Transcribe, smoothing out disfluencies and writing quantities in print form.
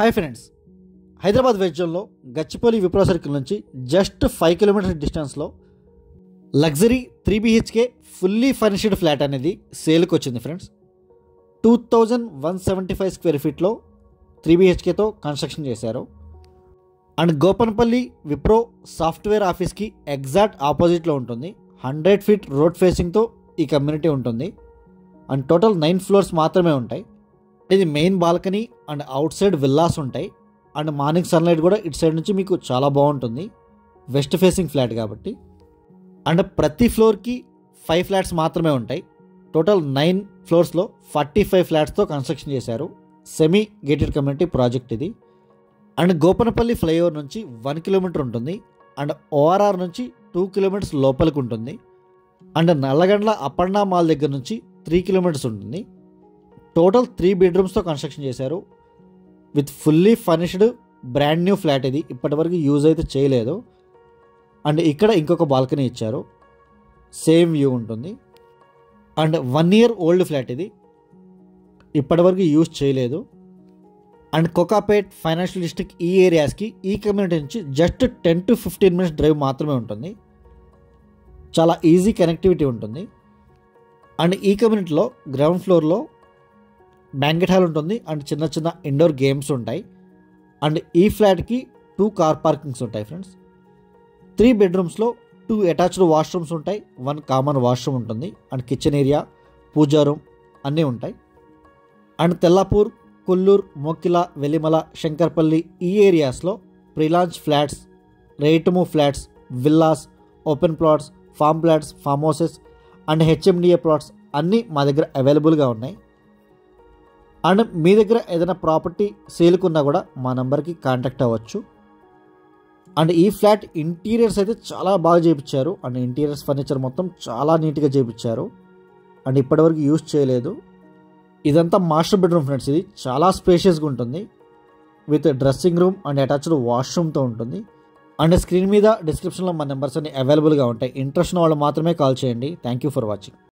Hi friends, Hyderabad west జోన్లో Gachipalli Wipro circle నుంచి just 5 kilometres డిస్టెన్స్లో luxury 3 BHK fully furnished flat అనేది సేల్కి వచ్చింది ఫ్రెండ్స్. 2175 స్క్వేర్ ఫీట్లో 3 BHKతో కన్స్ట్రక్షన్ చేశారు. అండ్ గోపన్పల్లి విప్రో సాఫ్ట్వేర్ ఆఫీస్కి ఎగ్జాక్ట్ ఆపోజిట్లో ఉంటుంది. 100 ఫీట్ రోడ్ ఫేసింగ్తో ఈ కమ్యూనిటీ ఉంటుంది. అండ్ టోటల్ 9 ఫ్లోర్స్ మాత్రమే ఉంటాయి. ఇది main balcony and out side villas ఉంటాయి. అండ్ మార్నింగ్ సన్లైట్ కూడా ఇటు సైడ్ నుంచి మీకు చాలా బాగుంటుంది, వెస్ట్ ఫేసింగ్ ఫ్లాట్ కాబట్టి. అండ్ ప్రతి ఫ్లోర్కి 5 ఫ్లాట్స్ మాత్రమే ఉంటాయి. టోటల్ 9 ఫ్లోర్స్లో 45 ఫ్లాట్స్తో కన్స్ట్రక్షన్ చేశారు. సెమీ గేటెడ్ కమ్యూనిటీ ప్రాజెక్ట్ ఇది. అండ్ గోపనపల్లి ఫ్లైఓవర్ నుంచి 1 కిలోమీటర్ ఉంటుంది. అండ్ ORR నుంచి 2 కిలోమీటర్స్ లోపలికి ఉంటుంది. అండ్ నల్లగండ్ల అపర్ణ మాల్ దగ్గర నుంచి 3 కిలోమీటర్స్ ఉంటుంది. టోటల్ 3 బెడ్రూమ్స్తో కన్స్ట్రక్షన్ చేశారు with fully furnished brand new flat. ఇది ఇప్పటివరకు యూజ్ అయితే చేయలేదు. అండ్ ఇక్కడ ఇంకొక బాల్కనీ ఇచ్చారు, సేమ్ వ్యూ ఉంటుంది. అండ్ 1 year ఓల్డ్ ఫ్లాట్ ఇది, ఇప్పటివరకు యూజ్ చేయలేదు. అండ్ కోకాపేట్ ఫైనాన్షియల్ డిస్ట్రిక్ట్ ఈ ఏరియాస్కి ఈ కమ్యూనిటీ నుంచి జస్ట్ 10 to 15 minutes డ్రైవ్ మాత్రమే ఉంటుంది. చాలా ఈజీ కనెక్టివిటీ ఉంటుంది. అండ్ ఈ కమ్యూనిటీలో గ్రౌండ్ ఫ్లోర్లో బ్యాంకెట్ హాల్ ఉంటుంది. అండ్ చిన్న చిన్న ఇండోర్ గేమ్స్ ఉంటాయి. అండ్ ఈ ఫ్లాట్కి 2 కార్ పార్కింగ్స్ ఉంటాయి ఫ్రెండ్స్. 3 బెడ్రూమ్స్లో 2 అటాచ్డ్ వాష్రూమ్స్ ఉంటాయి, 1 కామన్ వాష్రూమ్ ఉంటుంది. And kitchen area, puja room అన్నీ ఉంటాయి. అండ్ తెల్లాపూర్, కొల్లూరు, మోకిల, వెలిమల, శంకర్పల్లి ఈ ఏరియాస్లో prelaunch flats, ready to move flats, villas, open plots, farm plots, farm houses and HMDA plots అన్నీ మా దగ్గర అవైలబుల్గా ఉన్నాయి. అండ్ మీ దగ్గర ఏదైనా ప్రాపర్టీ సేల్కున్నా కూడా మా నెంబర్కి కాంటాక్ట్ అవ్వచ్చు. అండ్ ఈ ఫ్లాట్ ఇంటీరియర్స్ అయితే చాలా బాగా చేయించారు. అండ్ ఇంటీరియర్స్ ఫర్నిచర్ మొత్తం చాలా నీట్గా చేయించారు. అండ్ ఇప్పటివరకు యూజ్ చేయలేదు. ఇదంతా మాస్టర్ బెడ్రూమ్ ఫ్రెండ్స్. ఇది చాలా స్పేషియస్గా ఉంటుంది with dressing room and attached వాష్రూమ్తో ఉంటుంది. అండ్ స్క్రీన్ మీద డిస్క్రిప్షన్లో మా నెంబర్స్ అన్ని అవైలబుల్గా ఉంటాయి. ఇంట్రెస్ట్ ఉన్న వాళ్ళు మాత్రమే కాల్ చేయండి. Thank you for watching.